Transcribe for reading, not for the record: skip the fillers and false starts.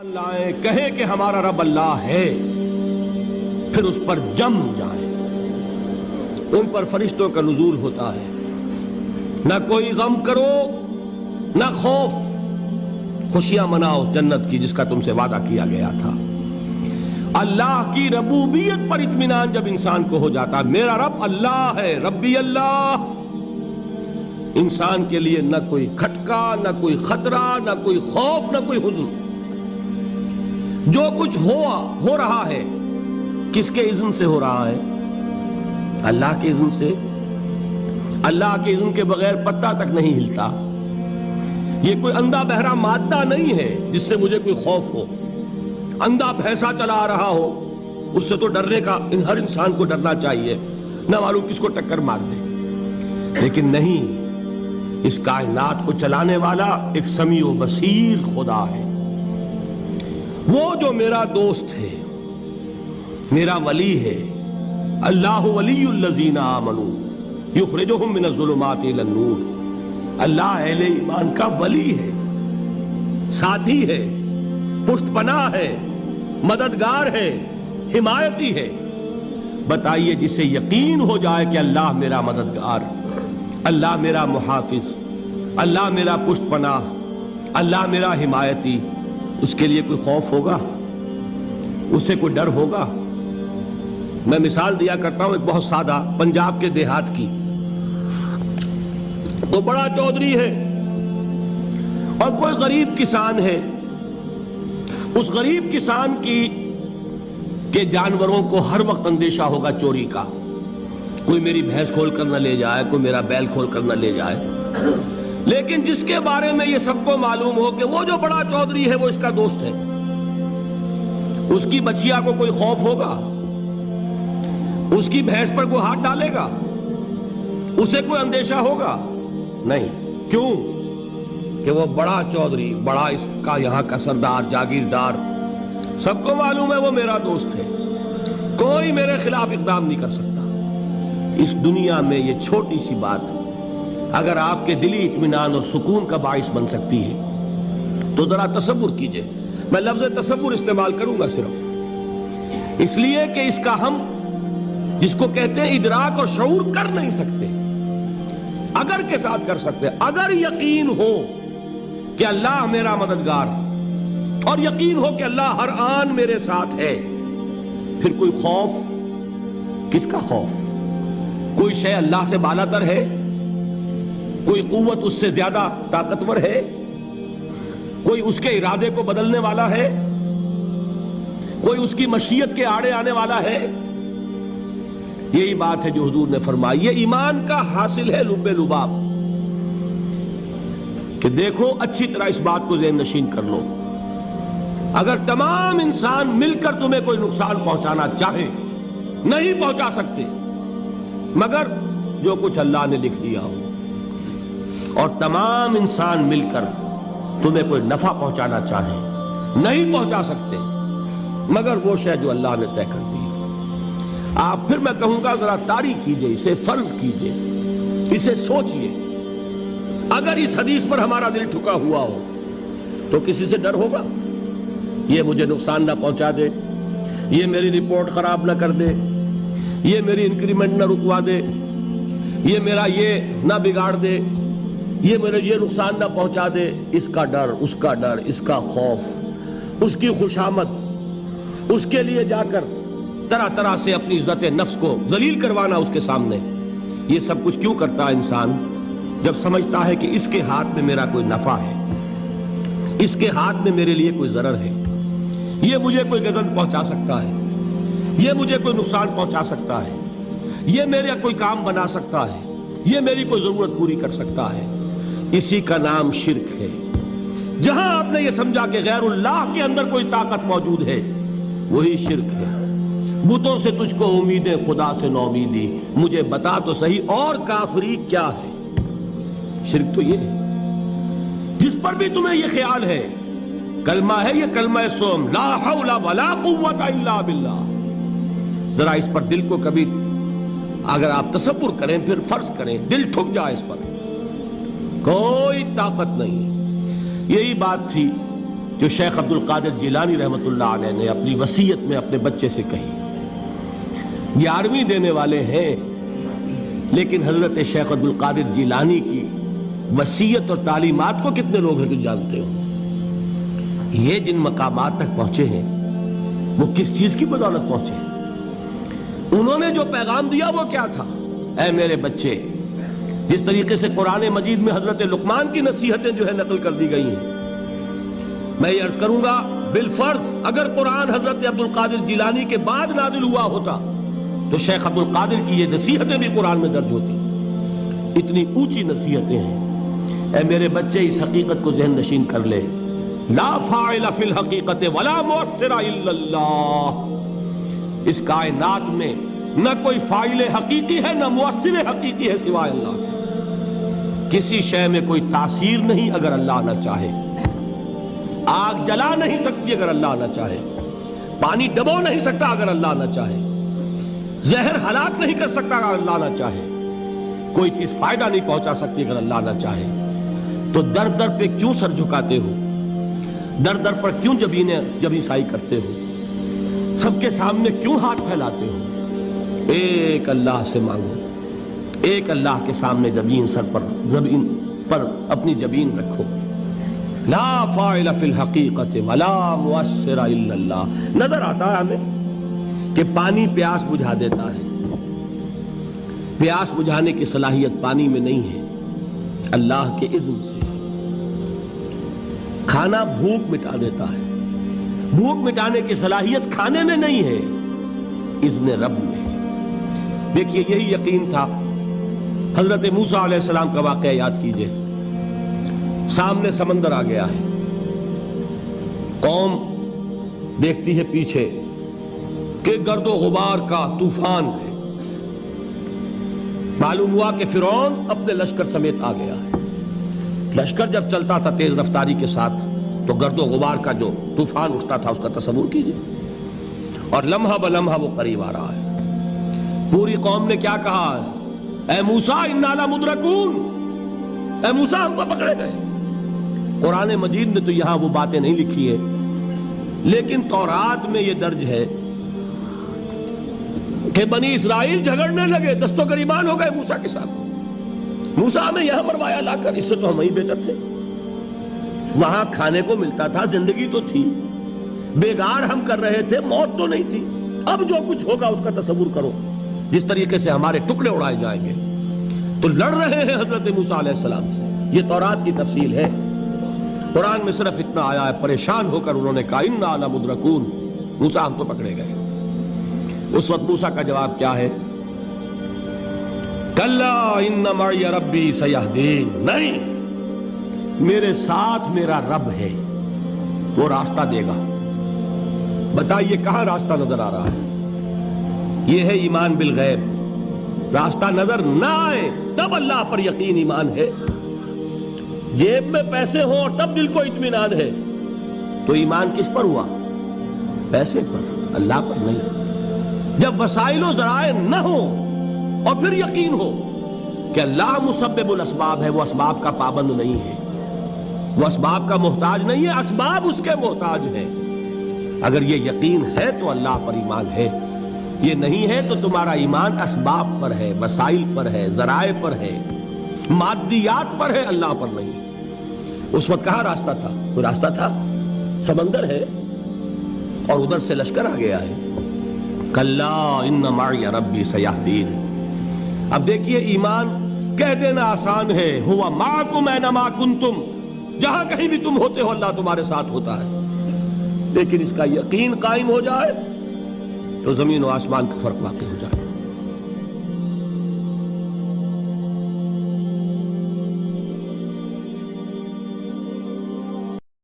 لائیں کہیں کہ ہمارا رب اللہ ہے، پھر اس پر جم جائیں۔ ان پر فرشتوں کا نزول ہوتا ہے، نہ کوئی غم کرو نہ خوف، خوشیاں مناؤ جنت کی جس کا تم سے وعدہ کیا گیا تھا۔ اللہ کی ربوبیت پر اطمینان جب انسان کو ہو جاتا، میرا رب اللہ ہے، ربی اللہ، انسان کے لیے نہ کوئی کھٹکا، نہ کوئی خطرہ، نہ کوئی خوف، نہ کوئی حزن۔ جو کچھ ہو رہا ہے کس کے اذن سے ہو رہا ہے؟ اللہ کے اذن سے۔ اللہ کے اذن کے بغیر پتہ تک نہیں ہلتا۔ یہ کوئی اندھا بہرا مادہ نہیں ہے جس سے مجھے کوئی خوف ہو۔ اندھا بھینسا چلا آ رہا ہو اس سے تو ڈرنے کا ہر انسان کو ڈرنا چاہیے، نہ معلوم کس کو ٹکر مار دے۔ لیکن نہیں، اس کائنات کو چلانے والا ایک سمیع و بصیر خدا ہے، وہ جو میرا دوست ہے، میرا ولی ہے۔ اللہ ولی الذین آمنوا یخرجہم من الظلمات الی النور۔ اللہ اہل ایمان کا ولی ہے، ساتھی ہے، پشت پناہ ہے، مددگار ہے، حمایتی ہے۔ بتائیے جسے یقین ہو جائے کہ اللہ میرا مددگار، اللہ میرا محافظ، اللہ میرا پشت پناہ، اللہ میرا حمایتی، اس کے لیے کوئی خوف ہوگا؟ اس سے کوئی ڈر ہوگا؟ میں مثال دیا کرتا ہوں ایک بہت سادہ پنجاب کے دیہات کی۔ تو بڑا چودھری ہے اور کوئی غریب کسان ہے۔ اس غریب کسان کے جانوروں کو ہر وقت اندیشہ ہوگا چوری کا، کوئی میری بھینس کھول کر نہ لے جائے، کوئی میرا بیل کھول کر نہ لے جائے۔ لیکن جس کے بارے میں یہ سب کو معلوم ہو کہ وہ جو بڑا چودھری ہے وہ اس کا دوست ہے، اس کی بچیا کو کوئی خوف ہوگا؟ اس کی بھینس پر کوئی ہاتھ ڈالے گا؟ اسے کوئی اندیشہ ہوگا؟ نہیں۔ کیوں؟ کہ وہ بڑا چودھری، بڑا اس کا یہاں کا سردار، جاگیردار، سب کو معلوم ہے وہ میرا دوست ہے، کوئی میرے خلاف اقدام نہیں کر سکتا۔ اس دنیا میں یہ چھوٹی سی بات اگر آپ کے دلی اطمینان اور سکون کا باعث بن سکتی ہے تو ذرا تصور کیجئے۔ میں لفظ تصور استعمال کروں گا صرف اس لیے کہ اس کا ہم جس کو کہتے ہیں ادراک اور شعور کر نہیں سکتے، اگر کے ساتھ کر سکتے۔ اگر یقین ہو کہ اللہ میرا مددگار اور یقین ہو کہ اللہ ہر آن میرے ساتھ ہے، پھر کوئی خوف؟ کس کا خوف؟ کوئی شے اللہ سے بالا تر ہے؟ کوئی قوت اس سے زیادہ طاقتور ہے؟ کوئی اس کے ارادے کو بدلنے والا ہے؟ کوئی اس کی مشیت کے آڑے آنے والا ہے؟ یہی بات ہے جو حضور نے فرمائی۔ یہ ایمان کا حاصل ہے لب لباب، کہ دیکھو اچھی طرح اس بات کو ذہن نشین کر لو، اگر تمام انسان مل کر تمہیں کوئی نقصان پہنچانا چاہے نہیں پہنچا سکتے، مگر جو کچھ اللہ نے لکھ دیا ہو، اور تمام انسان مل کر تمہیں کوئی نفع پہنچانا چاہے نہیں پہنچا سکتے، مگر وہ شے جو اللہ نے طے کر دی۔ آپ پھر میں کہوں گا ذرا طاری کیجئے، اسے فرض کیجئے، اسے سوچئے۔ اگر اس حدیث پر ہمارا دل ٹھکا ہوا ہو تو کسی سے ڈر ہوگا؟ یہ مجھے نقصان نہ پہنچا دے، یہ میری رپورٹ خراب نہ کر دے، یہ میری انکریمنٹ نہ رکوا دے، یہ میرا یہ نہ بگاڑ دے، یہ میرے یہ نقصان نہ پہنچا دے۔ اس کا ڈر، اس کا ڈر، اس کا خوف، اس کی خوشامد، اس کے لیے جا کر طرح طرح سے اپنی عزت نفس کو ذلیل کروانا اس کے سامنے، یہ سب کچھ کیوں کرتا ہے انسان؟ جب سمجھتا ہے کہ اس کے ہاتھ میں میرا کوئی نفع ہے، اس کے ہاتھ میں میرے لیے کوئی ضرر ہے، یہ مجھے کوئی غضب پہنچا سکتا ہے، یہ مجھے کوئی نقصان پہنچا سکتا ہے، یہ میرا کوئی کام بنا سکتا ہے، یہ میری کوئی ضرورت پوری کر سکتا ہے، اسی کا نام شرک ہے۔ جہاں آپ نے یہ سمجھا کہ غیر اللہ کے اندر کوئی طاقت موجود ہے، وہی شرک ہے۔ بتوں سے تجھ کو امیدیں، خدا سے نومیدی، مجھے بتا تو صحیح اور کافری کیا ہے؟ شرک تو یہ ہے جس پر بھی تمہیں یہ خیال ہے، کلمہ ہے یہ کلمہ سوم، لا حول ولا قوت الا باللہ، ذرا اس پر دل کو کبھی اگر آپ تصور کریں، پھر فرض کریں، دل ٹھک جائے اس پر، کوئی طاقت نہیں۔ یہی بات تھی جو شیخ عبد القادر جیلانی رحمۃ اللہ علیہ نے اپنی وصیت میں اپنے بچے سے کہی. 11ویں دینے والے ہیں، لیکن حضرت شیخ عبد القادر جیلانی کی وصیت اور تعلیمات کو کتنے لوگ ہیں جو جانتے ہو؟ یہ جن مقامات تک پہنچے ہیں وہ کس چیز کی بدولت پہنچے ہیں؟ انہوں نے جو پیغام دیا وہ کیا تھا؟ اے میرے بچے، جس طریقے سے قرآن مجید میں حضرت لقمان کی نصیحتیں جو ہے نقل کر دی گئی ہیں، میں یہ عرض کروں گا بالفرض اگر قرآن حضرت عبد القادر جیلانی کے بعد نازل ہوا ہوتا تو شیخ عبد القادر کی یہ نصیحتیں بھی قرآن میں درج ہوتی. اتنی اونچی نصیحتیں ہیں. اے میرے بچے، اس حقیقت کو ذہن نشین کر لے، لا فاعل فی الحقیقت ولا مؤثر الا اللہ. اس کائنات میں نہ کوئی فاعل حقیقی ہے نہ مؤثر حقیقی ہے سوائے اللہ. کسی شے میں کوئی تاثیر نہیں اگر اللہ نہ چاہے. آگ جلا نہیں سکتی اگر اللہ نہ چاہے. پانی ڈبو نہیں سکتا اگر اللہ نہ چاہے. زہر ہلاک نہیں کر سکتا اگر اللہ نہ چاہے. کوئی چیز فائدہ نہیں پہنچا سکتی اگر اللہ نہ چاہے. تو در در پہ کیوں سر جھکاتے ہو؟ در در پر کیوں جبیں سائی کرتے ہو؟ سب کے سامنے کیوں ہاتھ پھیلاتے ہو؟ ایک اللہ سے مانگو. ایک اللہ کے سامنے زمین پر اپنی جبین رکھو. لا فاعل فی الحقیقت ولا مؤثر الا اللہ. نظر آتا ہے ہمیں کہ پانی پیاس بجھا دیتا ہے. پیاس بجھانے کی صلاحیت پانی میں نہیں ہے، اللہ کے اذن سے. کھانا بھوک مٹا دیتا ہے، بھوک مٹانے کی صلاحیت کھانے میں نہیں ہے، اذن رب میں. دیکھیے یہی یقین تھا. حضرت موسیٰ علیہ السلام کا واقعہ یاد کیجئے. سامنے سمندر آ گیا ہے، قوم دیکھتی ہے پیچھے کہ گرد و غبار کا طوفان ہے. معلوم ہوا کہ فرعون اپنے لشکر سمیت آ گیا ہے. لشکر جب چلتا تھا تیز رفتاری کے ساتھ تو گرد و غبار کا جو طوفان اٹھتا تھا اس کا تصور کیجئے. اور لمحہ بلمحہ وہ قریب آ رہا ہے. پوری قوم نے کیا کہا؟ اے موسیٰ انا لمدرکون، اے موسیٰ ہم کو پکڑے گئے. قرآن مجید نے تو یہاں وہ باتیں نہیں لکھی ہے، لیکن تورات میں یہ درج ہے کہ بنی اسرائیل جھگڑنے لگے، دست و گریبان ہو گئے موسیٰ کے ساتھ. موسیٰ ہمیں یہاں مروایا لا کر، اس سے تو ہم ہی بہتر تھے. وہاں کھانے کو ملتا تھا، زندگی تو تھی، بیگار ہم کر رہے تھے، موت تو نہیں تھی. اب جو کچھ ہوگا اس کا تصور کرو، جس طریقے سے ہمارے ٹکڑے اڑائے جائیں گے. تو لڑ رہے ہیں حضرت موسیٰ علیہ السلام سے. یہ تورات کی تفصیل ہے. قرآن میں صرف اتنا آیا ہے، پریشان ہو کر انہوں نے کہا انا لمدرکون، موسیٰ ہم تو پکڑے گئے. اس وقت موسیٰ کا جواب کیا ہے؟ کلا ان معی ربی سیہدین. نہیں، میرے ساتھ میرا رب ہے، وہ راستہ دے گا. بتائیے کہاں راستہ نظر آ رہا ہے؟ یہ ہے ایمان بالغیب. راستہ نظر نہ آئے تب اللہ پر یقین ایمان ہے. جیب میں پیسے ہوں اور تب دل کو اطمینان ہے تو ایمان کس پر ہوا؟ پیسے پر، اللہ پر نہیں. جب وسائل و ذرائع نہ ہو اور پھر یقین ہو کہ اللہ مسبب الاسباب ہے، وہ اسباب کا پابند نہیں ہے، وہ اسباب کا محتاج نہیں ہے، اسباب اس کے محتاج ہیں. اگر یہ یقین ہے تو اللہ پر ایمان ہے. یہ نہیں ہے تو تمہارا ایمان اسباب پر ہے، وسائل پر ہے، ذرائع پر ہے، مادیات پر ہے، اللہ پر نہیں. اس وقت کہاں راستہ تھا؟ کوئی راستہ تھا؟ سمندر ہے اور ادھر سے لشکر آ گیا ہے. کلا ان معی ربی سیہدین. اب دیکھیے ایمان کہہ دینا آسان ہے، ہوا معکم اینما کنتم، جہاں کہیں بھی تم ہوتے ہو اللہ تمہارے ساتھ ہوتا ہے. لیکن اس کا یقین قائم ہو جائے تو زمین و آسمان کا فرق واقع ہو جائے.